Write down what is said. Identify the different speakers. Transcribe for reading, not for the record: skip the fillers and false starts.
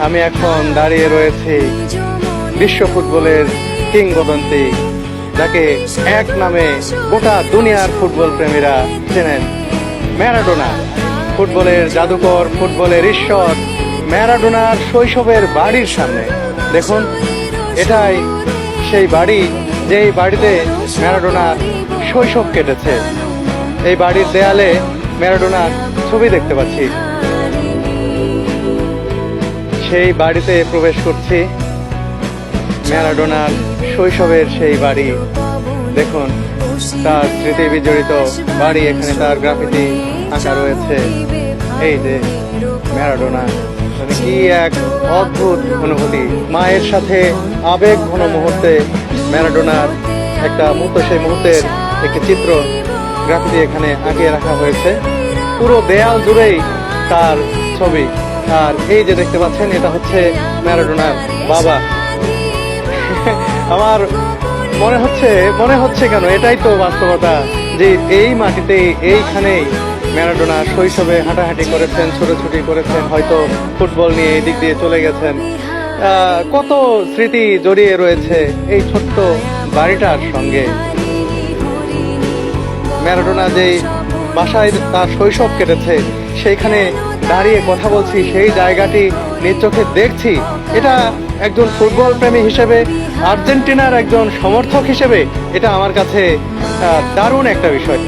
Speaker 1: আমি এখন দাঁড়িয়ে রয়েছি বিশ্ব ফুটবলের কিংবদন্তি, যাকে এক নামে গোটা দুনিয়ার ফুটবল প্রেমীরা চেনেন, ম্যারাডোনা। ফুটবলের জাদুকর, ফুটবলের ঈশ্বর ম্যারাডোনার শৈশবের বাড়ির সামনে। দেখুন, এটাই সেই বাড়ি যেই বাড়িতে ম্যারাডোনার শৈশব কেটেছে। এই বাড়ির দেয়ালে ম্যারাডোনার ছবি দেখতে পাচ্ছি। সেই বাড়িতে প্রবেশ করছি, ম্যারাডোনার শৈশবের সেই বাড়ি। দেখুন, তার স্মৃতি বিজড়িত বাড়ি, এখানে তার গ্রাফিতি আঁকা রয়েছে। এই যে ম্যারাডোনা, মানে কি এক অদ্ভুত অনুভূতি। মায়ের সাথে আবেগ ঘন মুহূর্তে ম্যারাডোনার একটা মুহূর্ত, সেই মুহূর্তের একটি চিত্র গ্রাফিতি এখানে আঁকিয়ে রাখা হয়েছে। পুরো দেয়াল জুড়েই তার ছবি। আর এই যে দেখতে পাচ্ছেন, এটা হচ্ছে ম্যারাডোনার বাবা। আমার মনে হচ্ছে কেন, এটাই তো বাস্তবতা, যে এই মাটিতে এইখানেই ম্যারাডোনা শৈশবে হাঁটাহাঁটি করেছেন, ছোটাছুটি করেছেন, হয়তো ফুটবল নিয়ে এই দিক দিয়ে চলে গেছেন। কত স্মৃতি জড়িয়ে রয়েছে এই ছোট্ট বাড়িটার সঙ্গে। ম্যারাডোনা যেই বাসায় তার শৈশব কেটেছে, সেইখানে দাঁড়িয়ে কথা বলছি, সেই জায়গাটি নিজ চোখে দেখছি। এটা একজন ফুটবল প্রেমী হিসেবে, আর্জেন্টিনার একজন সমর্থক হিসেবে এটা আমার কাছে দারুণ একটা বিষয়।